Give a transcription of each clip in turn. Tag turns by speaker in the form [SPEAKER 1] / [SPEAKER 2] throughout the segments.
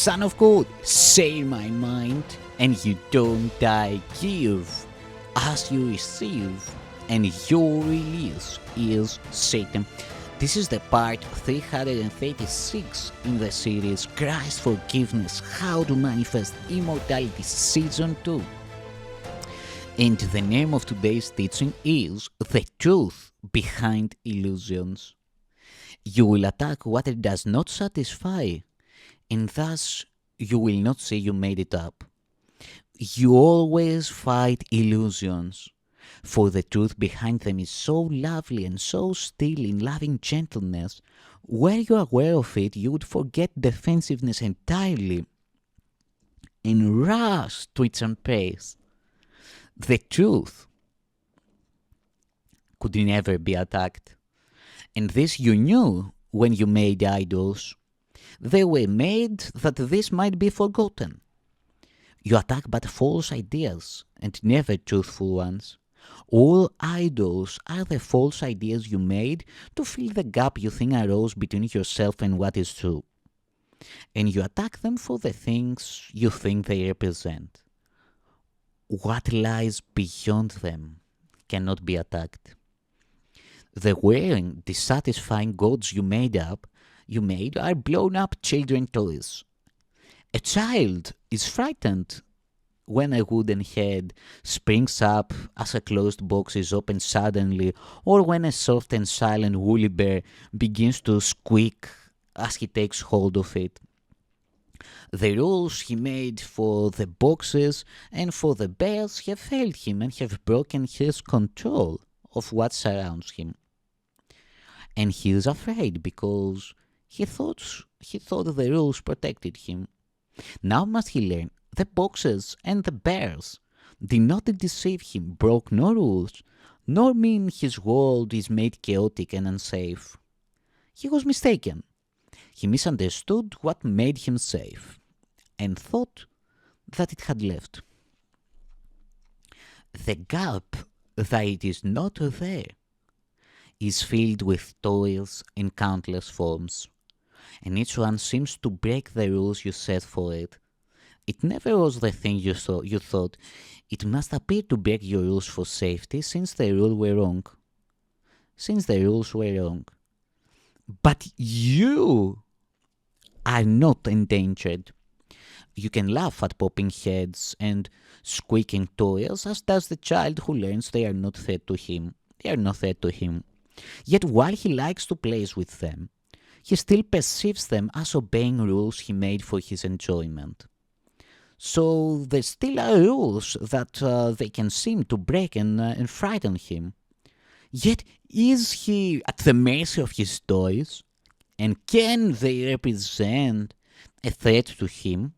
[SPEAKER 1] Son of God, say my mind, and you don't die. Give as you receive, and your release is Satan. This is the part 336 in the series Christ's Forgiveness, How to Manifest Immortality Season 2. And the name of today's teaching is The Truth Behind Illusions. You will attack what it does not satisfy, and thus you will not say you made it up. You always fight illusions, for the truth behind them is so lovely and so still in loving gentleness. Were you aware of it, you would forget defensiveness entirely and rush to its embrace. The truth could never be attacked, and this you knew when you made idols. They were made that this might be forgotten. You attack but false ideas and never truthful ones. All idols are the false ideas you made to fill the gap you think arose between yourself and what is true. And you attack them for the things you think they represent. What lies beyond them cannot be attacked. The wearing, dissatisfying gods you made are blown up children toys. A child is frightened when a wooden head springs up as a closed box is opened suddenly, or when a soft and silent woolly bear begins to squeak as he takes hold of it. The rules he made for the boxes and for the bears have failed him and have broken his control of what surrounds him. And he is afraid because he thought the rules protected him. Now must he learn the boxes and the bears did not deceive him, broke no rules, nor mean his world is made chaotic and unsafe. He was mistaken. He misunderstood what made him safe, and thought that it had left. The gap that it is not there is filled with toils in countless forms, and each one seems to break the rules you set for it. It never was the thing you thought. It must appear to break your rules for safety, since the rules were wrong. But you are not endangered. You can laugh at popping heads and squeaking toys, as does the child who learns they are not fed to him. Yet while he likes to play with them, he still perceives them as obeying rules he made for his enjoyment. So there still are rules that they can seem to break and frighten him. Yet is he at the mercy of his toys? And can they represent a threat to him?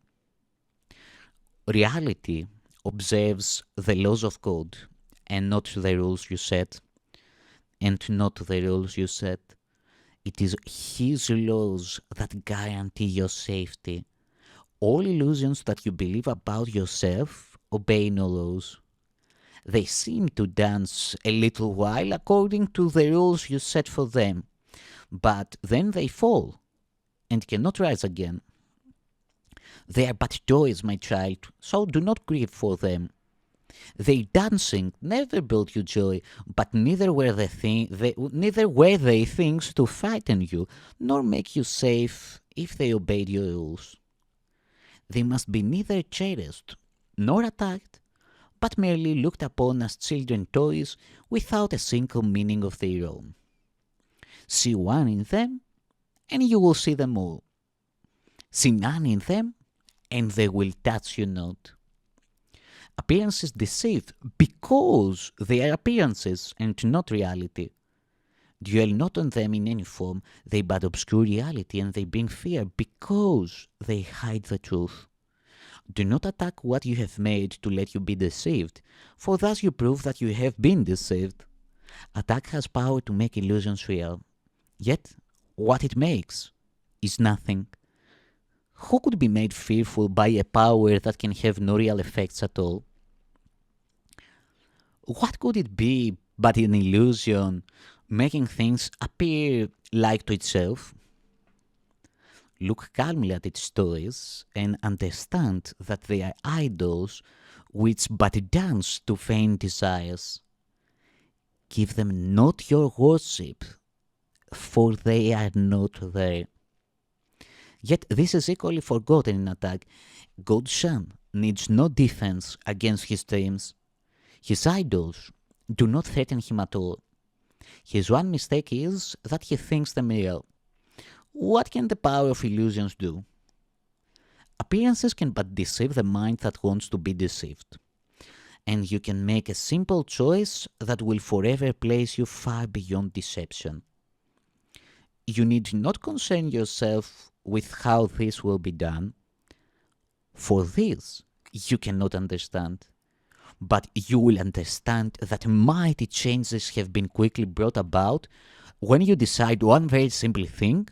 [SPEAKER 1] Reality observes the laws of God and not the rules you set. It is His laws that guarantee your safety. All illusions that you believe about yourself obey no laws. They seem to dance a little while according to the rules you set for them, but then they fall and cannot rise again. They are but toys, my child, so do not grieve for them. Their dancing never brought you joy, but neither were they things to frighten you, nor make you safe if they obeyed your rules. They must be neither cherished nor attacked, but merely looked upon as children toys without a single meaning of their own. See one in them, and you will see them all. See none in them, and they will touch you not. Appearances deceive because they are appearances and not reality. Dwell not on them in any form, they but obscure reality, and they bring fear because they hide the truth. Do not attack what you have made to let you be deceived, for thus you prove that you have been deceived. Attack has power to make illusions real, yet what it makes is nothing. Who could be made fearful by a power that can have no real effects at all? What could it be but an illusion, making things appear like to itself? look calmly at its toys, and understand that they are idols which but dance to vain desires. Give them not your worship, for they are not there. Yet this is equally forgotten in attack. God's Son needs no defense against his dreams. His idols do not threaten him at all. His one mistake is that he thinks them real. What can the power of illusions do? Appearances can but deceive the mind that wants to be deceived. And you can make a simple choice that will forever place you far beyond deception. You need not concern yourself with how this will be done. For this, you cannot understand. But you will understand that mighty changes have been quickly brought about when you decide one very simple thing,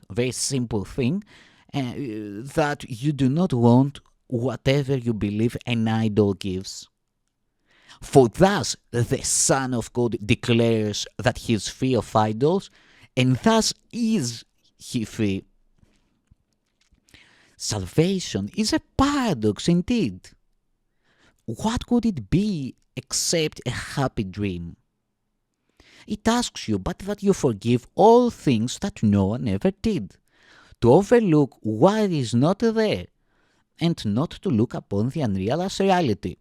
[SPEAKER 1] that you do not want whatever you believe an idol gives. For thus the Son of God declares that he is free of idols, and thus is he free. Salvation is a paradox indeed. What could it be except a happy dream? It asks you but that you forgive all things that no one ever did, to overlook what is not there, and not to look upon the unreal as reality.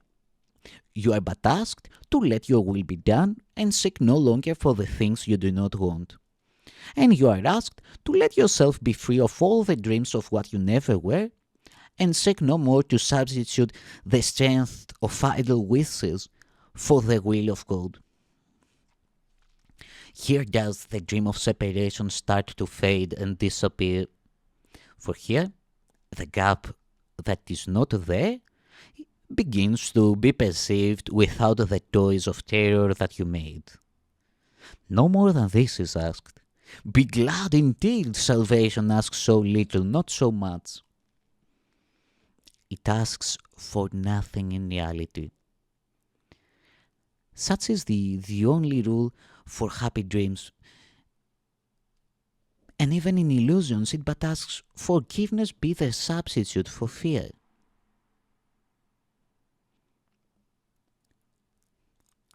[SPEAKER 1] You are but asked to let your will be done and seek no longer for the things you do not want. And you are asked to let yourself be free of all the dreams of what you never were, and seek no more to substitute the strength of idle wishes for the will of God. Here does the dream of separation start to fade and disappear. For here, the gap that is not there begins to be perceived without the toys of terror that you made. No more than this is asked. Be glad indeed salvation asks so little, not so much. It asks for nothing in reality. Such is the only rule for happy dreams. And even in illusions it but asks forgiveness be the substitute for fear.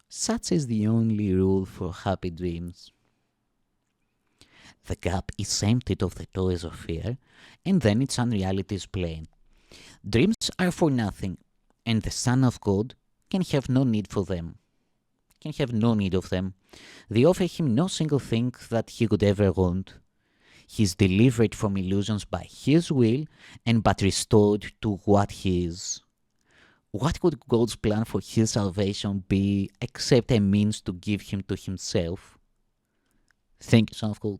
[SPEAKER 1] Such is the only rule for happy dreams. The gap is emptied of the toys of fear, and then its unreality is plain. Dreams are for nothing, and the Son of God can have no need for them. Can have no need of them. They offer him no single thing that he could ever want. He is delivered from illusions by his will, and but restored to what he is. What could God's plan for his salvation be except a means to give him to himself? Thank you, Son of God.